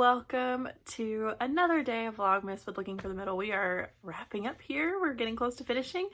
welcome to another day of Vlogmas with Looking for the Middle. We are wrapping up here. We're getting close to finishing,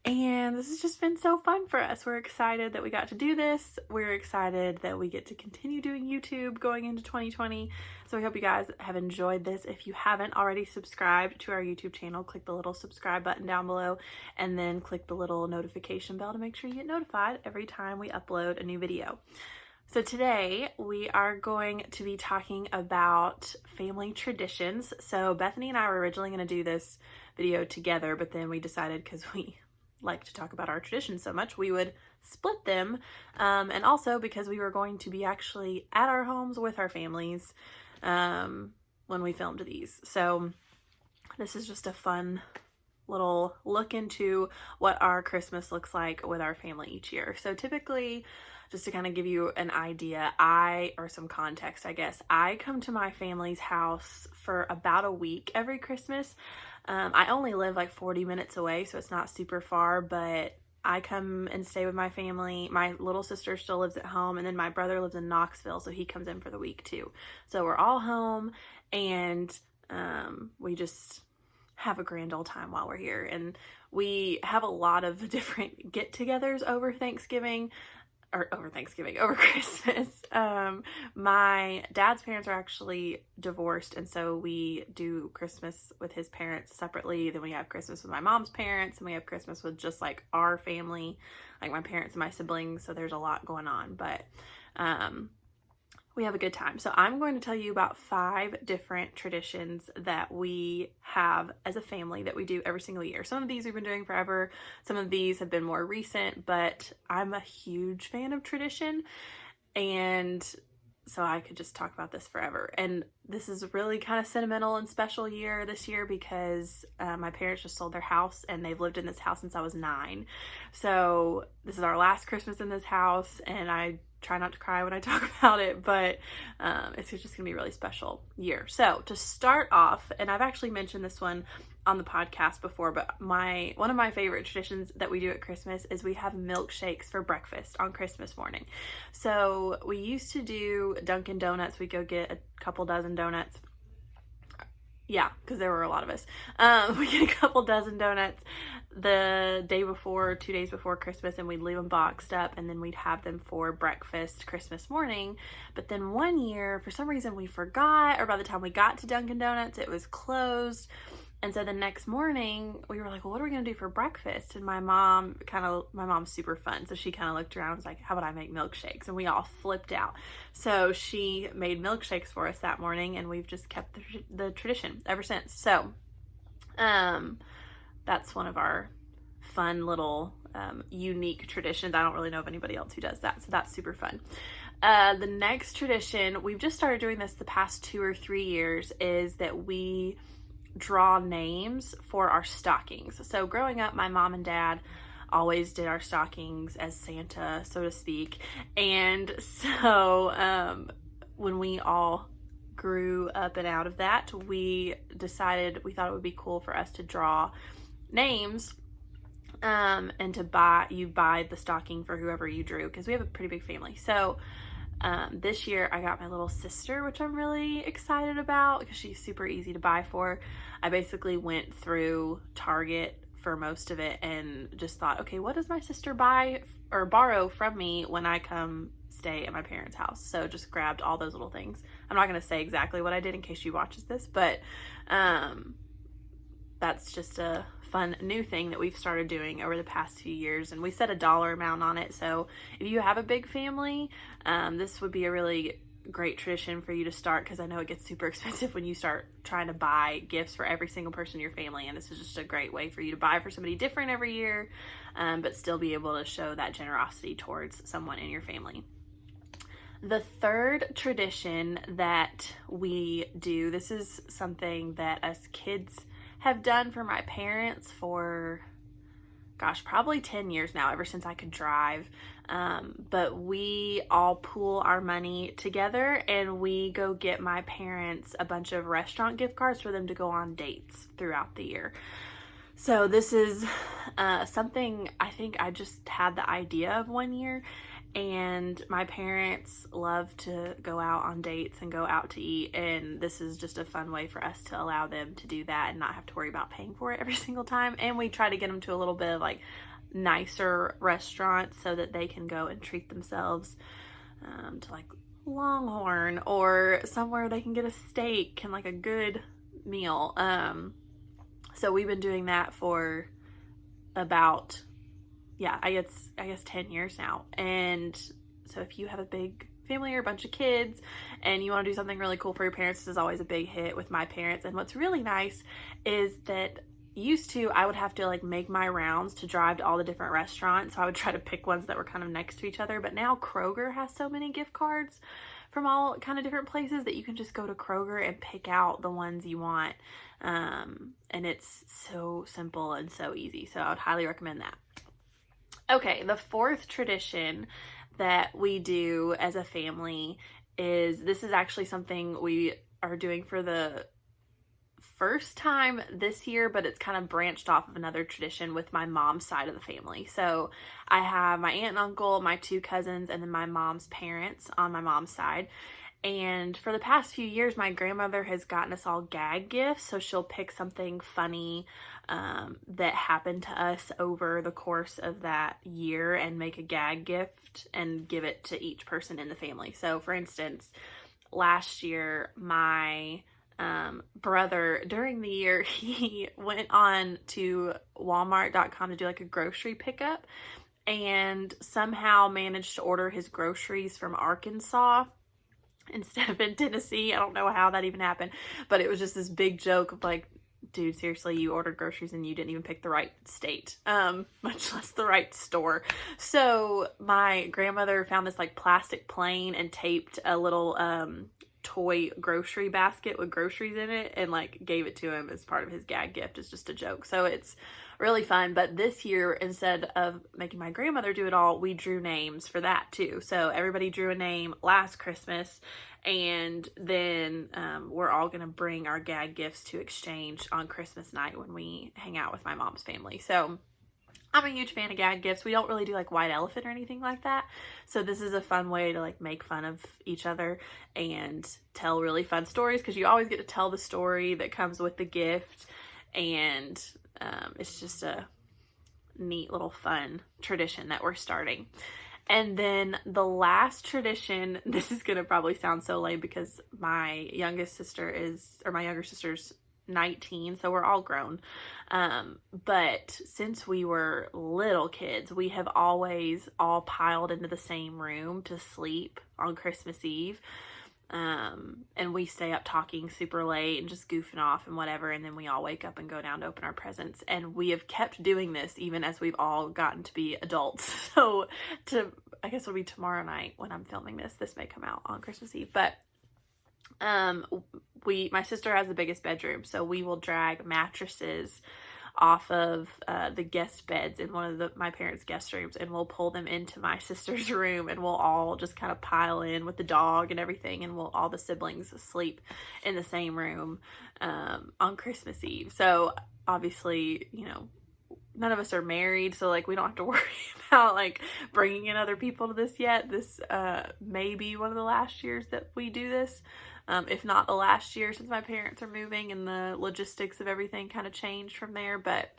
and this has just been so fun for us. We're excited that we got to do this. We're excited that we get to continue doing YouTube going into 2020. So we hope you guys have enjoyed this. If you haven't already subscribed to our YouTube channel, click the little subscribe button down below and then click the little notification bell to make sure you get notified every time we upload a new video. So today we are going to be talking about family traditions. So Bethany and I were originally going to do this video together, but then we decided, because we like to talk about our traditions so much, we would split them. And also because we were going to be actually at our homes with our families when we filmed these. So this is just a fun little look into what our Christmas looks like with our family each year. So typically, just to kind of give you an idea, or some context, I guess, I come to my family's house for about a week every Christmas. I only live like 40 minutes away, so it's not super far, but I come and stay with my family. My little sister still lives at home, and then my brother lives in Knoxville, so he comes in for the week too. So we're all home, and we just have a grand old time while we're here. And we have a lot of different get-togethers over Christmas. My dad's parents are actually divorced, and so we do Christmas with his parents separately. Then we have Christmas with my mom's parents, and we have Christmas with just like our family, like my parents and my siblings. So there's a lot going on, but we have a good time. So I'm going to tell you about 5 different traditions that we have as a family that we do every single year. Some of these we've been doing forever. Some of these have been more recent, but I'm a huge fan of tradition, and so I could just talk about this forever. And this is a really kind of sentimental and special year this year because my parents just sold their house, and they've lived in this house since I was 9. So this is our last Christmas in this house, and I try not to cry when I talk about it, but it's just gonna be a really special year. So to start off, and I've actually mentioned this one on the podcast before, but one of my favorite traditions that we do at Christmas is we have milkshakes for breakfast on Christmas morning. So we used to do Dunkin' Donuts. We go get a couple dozen donuts. Yeah, because there were a lot of us. We get a couple dozen donuts the day before, 2 days before Christmas, and we'd leave them boxed up, and then we'd have them for breakfast Christmas morning. But then one year, for some reason, we forgot, or by the time we got to Dunkin' Donuts, it was closed. And so the next morning, we were like, well, what are we going to do for breakfast? And my mom's super fun. So she kind of looked around and was like, how about I make milkshakes? And we all flipped out. So she made milkshakes for us that morning, and we've just kept the tradition ever since. So that's one of our fun little unique traditions. I don't really know of anybody else who does that. So that's super fun. The next tradition, we've just started doing this the past 2 or 3 years, is that we draw names for our stockings. So growing up, my mom and dad always did our stockings as Santa, so to speak. And so when we all grew up and out of that, we decided we thought it would be cool for us to draw names and to buy the stocking for whoever you drew, because we have a pretty big family. So this year I got my little sister, which I'm really excited about because she's super easy to buy for. I basically went through Target for most of it and just thought, okay, what does my sister buy or borrow from me when I come stay at my parents' house? So just grabbed all those little things. I'm not going to say exactly what I did in case she watches this, but that's just a fun new thing that we've started doing over the past few years, and we set a dollar amount on it. So if you have a big family, this would be a really great tradition for you to start, because I know it gets super expensive when you start trying to buy gifts for every single person in your family, and this is just a great way for you to buy for somebody different every year, but still be able to show that generosity towards someone in your family. The third tradition that we do, this is something that us kids have done for my parents for, probably 10 years now, ever since I could drive. But we all pool our money together, and we go get my parents a bunch of restaurant gift cards for them to go on dates throughout the year. So this is something I think I just had the idea of one year, And my parents love to go out on dates and go out to eat, and this is just a fun way for us to allow them to do that and not have to worry about paying for it every single time. And we try to get them to a little bit of like nicer restaurants so that they can go and treat themselves to like Longhorn or somewhere they can get a steak and like a good meal. So we've been doing that for about, yeah, I guess 10 years now. And so if you have a big family or a bunch of kids and you want to do something really cool for your parents, this is always a big hit with my parents. And what's really nice is that used to, I would have to like make my rounds to drive to all the different restaurants. So I would try to pick ones that were kind of next to each other. But now Kroger has so many gift cards from all kind of different places that you can just go to Kroger and pick out the ones you want. And it's so simple and so easy. So I would highly recommend that. Okay, the fourth tradition that we do as a family is, this is actually something we are doing for the first time this year, but it's kind of branched off of another tradition with my mom's side of the family. So I have my aunt and uncle, my two cousins, and then my mom's parents on my mom's side. And for the past few years, my grandmother has gotten us all gag gifts. So she'll pick something funny that happened to us over the course of that year and make a gag gift and give it to each person in the family. So for instance, last year, my brother, during the year, he went on to walmart.com to do like a grocery pickup and somehow managed to order his groceries from Arkansas instead of in Tennessee. I don't know how that even happened, but it was just this big joke of like, dude, seriously, you ordered groceries and you didn't even pick the right state, much less the right store. So my grandmother found this like plastic plane and taped a little toy grocery basket with groceries in it and like gave it to him as part of his gag gift. It's just a joke. So it's really fun. But this year, instead of making my grandmother do it all, we drew names for that too. So everybody drew a name last Christmas, and then we're all gonna bring our gag gifts to exchange on Christmas night when we hang out with my mom's family. So I'm a huge fan of gag gifts. We don't really do like white elephant or anything like that. So this is a fun way to like make fun of each other and tell really fun stories, because you always get to tell the story that comes with the gift. And it's just a neat little fun tradition that we're starting. And then the last tradition, this is going to probably sound so lame because my younger sister's 19, so we're all grown. But since we were little kids, we have always all piled into the same room to sleep on Christmas Eve. And we stay up talking super late and just goofing off and whatever. And then we all wake up and go down to open our presents. And we have kept doing this even as we've all gotten to be adults. So I guess it'll be tomorrow night when I'm filming this. This may come out on Christmas Eve, but my sister has the biggest bedroom, so we will drag mattresses off of the guest beds in one of my parents' guest rooms, and we'll pull them into my sister's room, and we'll all just kind of pile in with the dog and everything, and all the siblings sleep in the same room on Christmas Eve. So obviously, none of us are married, so like we don't have to worry about like bringing in other people to this yet. This may be one of the last years that we do this. If not the last year, since my parents are moving and the logistics of everything kind of changed from there. But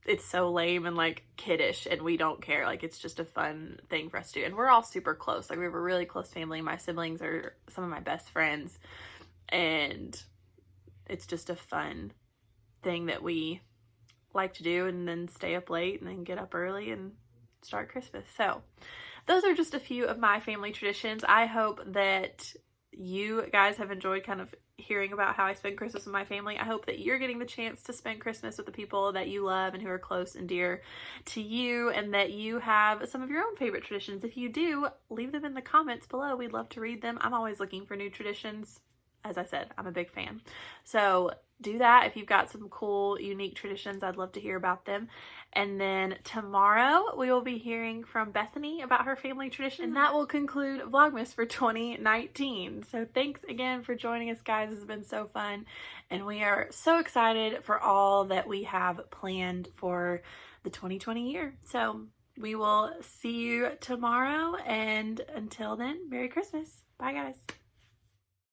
it's so lame and like kiddish, and we don't care. Like, it's just a fun thing for us to do. And we're all super close. Like, we have a really close family. My siblings are some of my best friends, and it's just a fun thing that we like to do, and then stay up late and then get up early and start Christmas. So those are just a few of my family traditions. I hope that you guys have enjoyed kind of hearing about how I spend Christmas with my family. I hope that you're getting the chance to spend Christmas with the people that you love and who are close and dear to you, and that you have some of your own favorite traditions. If you do, leave them in the comments below. We'd love to read them. I'm always looking for new traditions. As I said, I'm a big fan. So do that. If you've got some cool, unique traditions, I'd love to hear about them. And then tomorrow we will be hearing from Bethany about her family tradition. And that will conclude Vlogmas for 2019. So thanks again for joining us, guys. This has been so fun. And we are so excited for all that we have planned for the 2020 year. So we will see you tomorrow. And until then, Merry Christmas. Bye, guys.